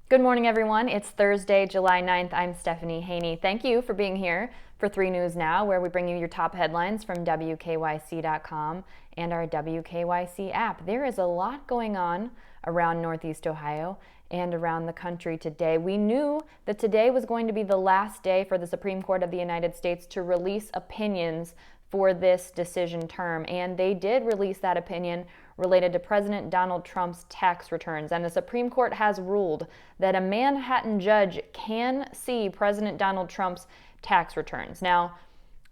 Good morning, everyone. It's Thursday, July 9th. I'm Stephanie Haney. Thank you for being here for 3 News Now, where we bring you your top headlines from WKYC.com and our WKYC app. There is a lot going on around Northeast Ohio and around the country today. We knew that today was going to be the last day for the Supreme Court of the United States to release opinions for this decision term, and they did release that opinion related to President Donald Trump's tax returns. And the Supreme Court has ruled that a Manhattan judge can see President Donald Trump's tax returns. Now,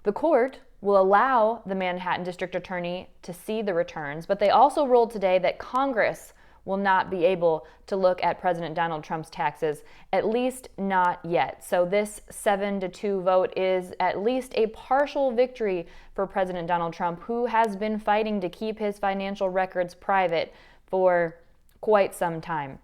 the court will allow the Manhattan District Attorney to see the returns, but they also ruled today that Congress will not be able to look at President Donald Trump's taxes, at least not yet. So this 7-2 vote is at least a partial victory for President Donald Trump, who has been fighting to keep his financial records private for quite some time.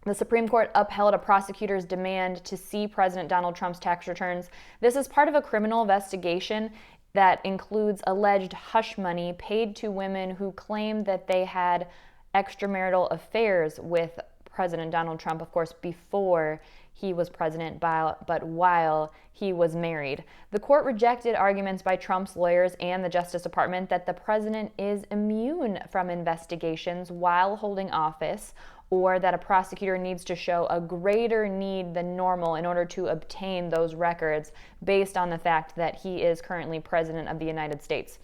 The Supreme Court upheld a prosecutor's demand to see President Donald Trump's tax returns. This is part of a criminal investigation that includes alleged hush money paid to women who claimed that they had extramarital affairs with President Donald Trump, of course, before he was president, but while he was married. The court rejected arguments by Trump's lawyers and the Justice Department that the president is immune from investigations while holding office, or that a prosecutor needs to show a greater need than normal in order to obtain those records based on the fact that he is currently president of the United States.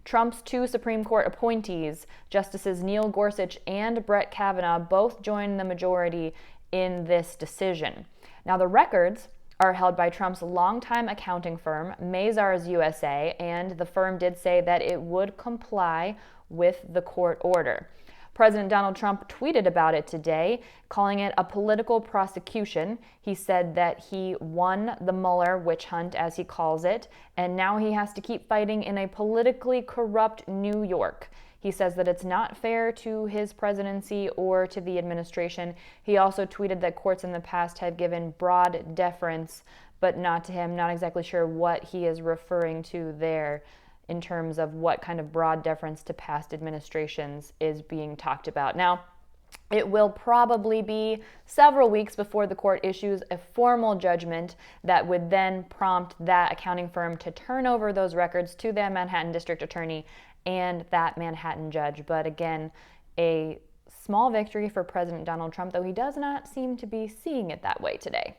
Trump's 2 Supreme Court appointees, Justices Neil Gorsuch and Brett Kavanaugh, both joined the majority in this decision. Now, the records are held by Trump's longtime accounting firm, Mazars USA, and the firm did say that it would comply with the court order. President Donald Trump tweeted about it today, calling it a political prosecution. He said that he won the Mueller witch hunt, as he calls it, and now he has to keep fighting in a politically corrupt New York. He says that it's not fair to his presidency or to the administration. He also tweeted that courts in the past have given broad deference, but not to him. Not exactly sure what he is referring to there in terms of what kind of broad deference to past administrations is being talked about. Now, it will probably be several weeks before the court issues a formal judgment that would then prompt that accounting firm to turn over those records to the Manhattan District Attorney and that Manhattan judge. But again, a small victory for President Donald Trump, though he does not seem to be seeing it that way today.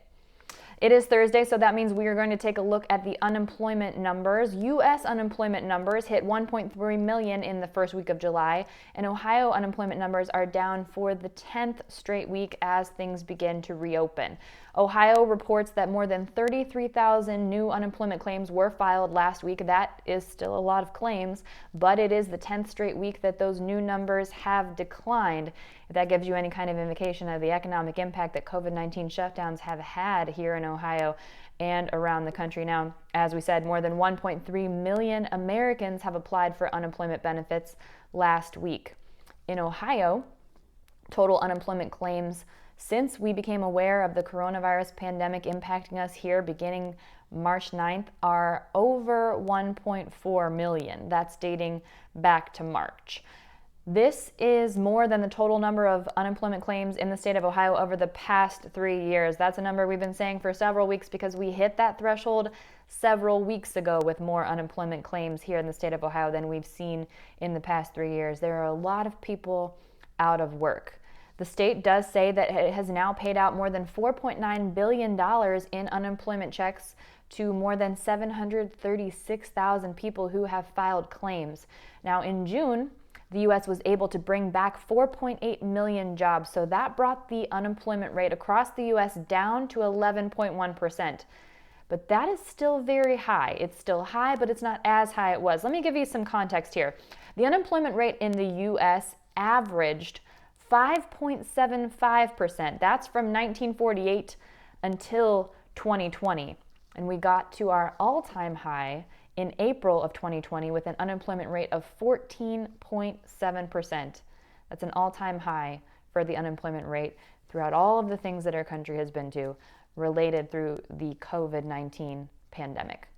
It is Thursday, so that means we are going to take a look at the unemployment numbers. U.S. unemployment numbers hit 1.3 million in the first week of July, and Ohio unemployment numbers are down for the 10th straight week as things begin to reopen. Ohio reports that more than 33,000 new unemployment claims were filed last week. That is still a lot of claims, but it is the 10th straight week that those new numbers have declined. If that gives you any kind of indication of the economic impact that COVID-19 shutdowns have had here in Ohio and around the country. Now, as we said, more than 1.3 million Americans have applied for unemployment benefits last week. In Ohio, total unemployment claims since we became aware of the coronavirus pandemic impacting us here beginning March 9th are over 1.4 million. That's dating back to March. This is more than the total number of unemployment claims in the state of Ohio over the past 3 years. That's a number we've been saying for several weeks because we hit that threshold several weeks ago with more unemployment claims here in the state of Ohio than we've seen in the past 3 years. There are a lot of people out of work. The state does say that it has now paid out more than $4.9 billion in unemployment checks to more than 736,000 people who have filed claims. Now, in June, the U.S. was able to bring back 4.8 million jobs, so that brought the unemployment rate across the U.S. down to 11.1%. But that is still very high. It's still high, but it's not as high as it was. Let me give you some context here. The unemployment rate in the U.S. averaged 5.75%. That's from 1948 until 2020. And we got to our all-time high in April of 2020 with an unemployment rate of 14.7%. That's an all-time high for the unemployment rate throughout all of the things that our country has been to related through the COVID-19 pandemic.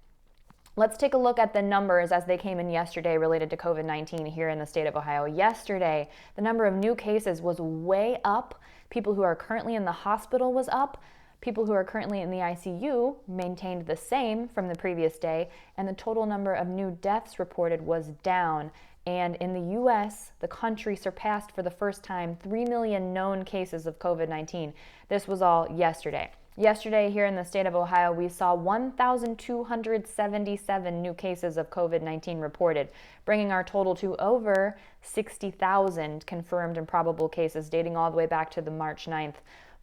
Let's take a look at the numbers as they came in yesterday related to COVID-19 here in the state of Ohio. Yesterday, the number of new cases was way up. People who are currently in the hospital was up. People who are currently in the ICU maintained the same from the previous day, and the total number of new deaths reported was down. And in the U.S., the country surpassed for the first time 3 million known cases of COVID-19. This was all yesterday. Yesterday, here in the state of Ohio, we saw 1,277 new cases of COVID-19 reported, bringing our total to over 60,000 confirmed and probable cases, dating all the way back to the March 9th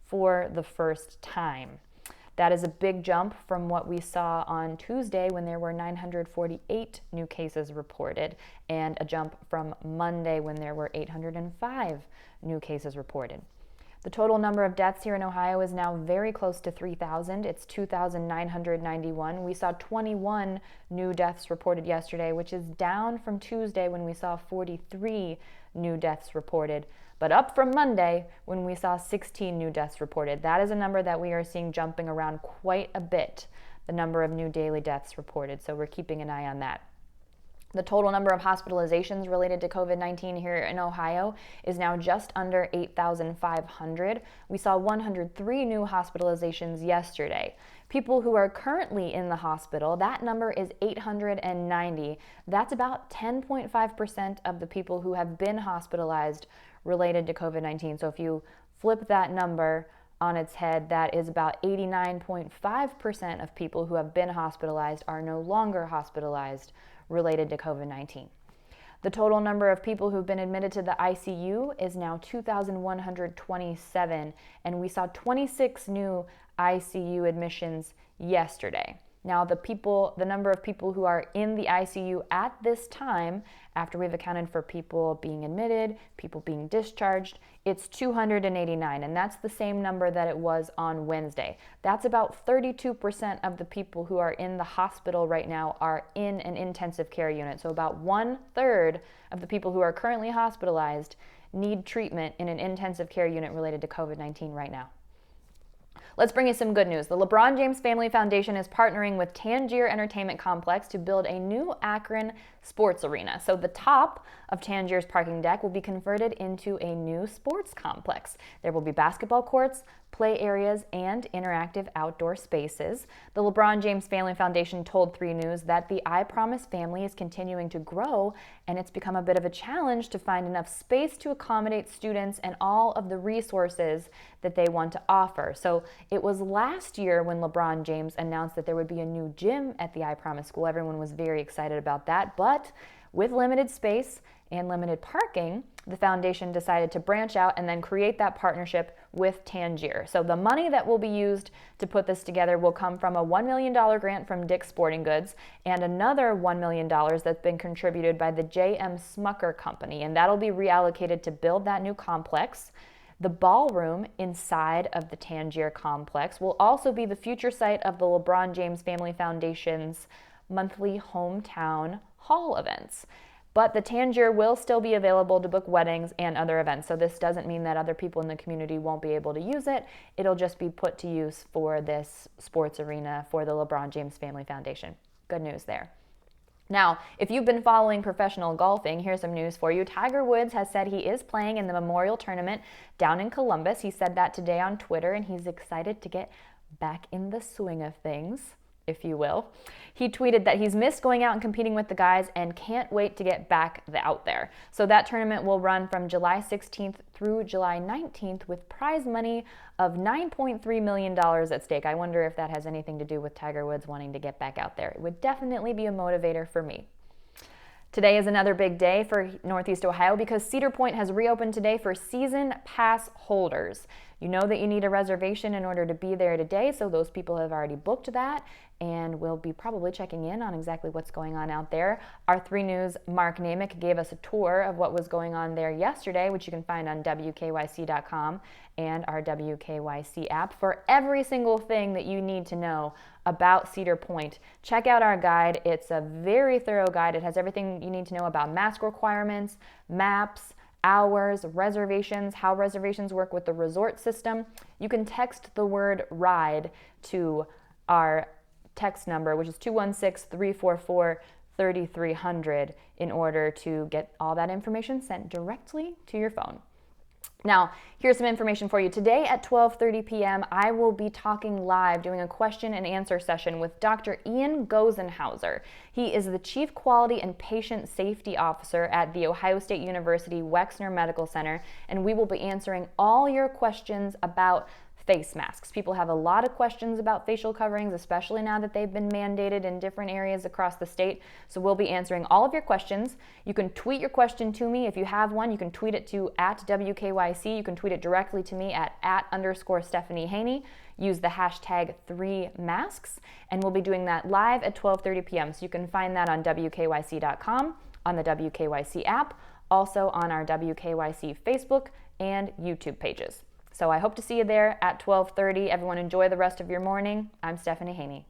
for the first time. That is a big jump from what we saw on Tuesday when there were 948 new cases reported, and a jump from Monday when there were 805 new cases reported. The total number of deaths here in Ohio is now very close to 3,000. It's 2,991. We saw 21 new deaths reported yesterday, which is down from Tuesday when we saw 43 new deaths reported, but up from Monday when we saw 16 new deaths reported. That is a number that we are seeing jumping around quite a bit, the number of new daily deaths reported. So we're keeping an eye on that. The total number of hospitalizations related to COVID-19 here in Ohio is now just under 8,500. We saw 103 new hospitalizations yesterday. People who are currently in the hospital, that number is 890. That's about 10.5% of the people who have been hospitalized related to COVID-19. So if you flip that number on its head, that is about 89.5% of people who have been hospitalized are no longer hospitalized related to COVID-19. The total number of people who've been admitted to the ICU is now 2,127, and we saw 26 new ICU admissions yesterday. Now, the number of people who are in the ICU at this time, after we've accounted for people being admitted, people being discharged, it's 289, and that's the same number that it was on Wednesday. That's about 32% of the people who are in the hospital right now are in an intensive care unit. So about 1/3 of the people who are currently hospitalized need treatment in an intensive care unit related to COVID-19 right now. Let's bring you some good news. The LeBron James Family Foundation is partnering with TANGIER Entertainment Complex to build a new Akron sports arena. So the top of TANGIER's parking deck will be converted into a new sports complex. There will be basketball courts, play areas, and interactive outdoor spaces. The LeBron James Family Foundation told 3 News that the iPromise family is continuing to grow, and it's become a bit of a challenge to find enough space to accommodate students and all of the resources that they want to offer. So it was last year when LeBron James announced that there would be a new gym at the iPromise school. Everyone was very excited about that, but with limited space and limited parking, the foundation decided to branch out and then create that partnership with TANGIER. So the money that will be used to put this together will come from a $1 million grant from Dick's Sporting Goods and another $1 million that's been contributed by the J.M. Smucker Company, and that'll be reallocated to build that new complex. The ballroom inside of the TANGIER complex will also be the future site of the LeBron James Family Foundation's monthly hometown hall events. But the TANGIER will still be available to book weddings and other events. So this doesn't mean that other people in the community won't be able to use it. It'll just be put to use for this sports arena for the LeBron James Family Foundation. Good news there. Now, if you've been following professional golfing, here's some news for you. Tiger Woods has said he is playing in the Memorial Tournament down in Columbus. He said that today on Twitter, and he's excited to get back in the swing of things, if you will. He tweeted that he's missed going out and competing with the guys and can't wait to get back out there. So that tournament will run from July 16th through July 19th with prize money of $9.3 million at stake. I wonder if that has anything to do with Tiger Woods wanting to get back out there. It would definitely be a motivator for me. Today is another big day for Northeast Ohio because Cedar Point has reopened today for season pass holders. You know that you need a reservation in order to be there today, so those people have already booked that, and we'll be probably checking in on exactly what's going on out there. Our 3 News Mark Namick gave us a tour of what was going on there yesterday, which you can find on WKYC.com and our WKYC app for every single thing that you need to know about Cedar Point. Check out our guide. It's a very thorough guide. It has everything you need to know about mask requirements, maps, hours, reservations, how reservations work with the resort system. You can text the word RIDE to our text number, which is 216-344-3300, in order to get all that information sent directly to your phone. Now, here's some information for you. Today at 12:30 p.m., I will be talking live, doing a question and answer session with Dr. Ian Gosenhauser. He is the Chief Quality and Patient Safety Officer at The Ohio State University Wexner Medical Center, and we will be answering all your questions about face masks. People have a lot of questions about facial coverings, especially now that they've been mandated in different areas across the state. So we'll be answering all of your questions. You can tweet your question to me. If you have one, you can tweet it to @WKYC. You can tweet it directly to me at @_Stephanie Haney. Use the hashtag 3masks, and we'll be doing that live at 12:30 p.m. So you can find that on WKYC.com, on the WKYC app, also on our WKYC Facebook and YouTube pages. So I hope to see you there at 12:30. Everyone enjoy the rest of your morning. I'm Stephanie Haney.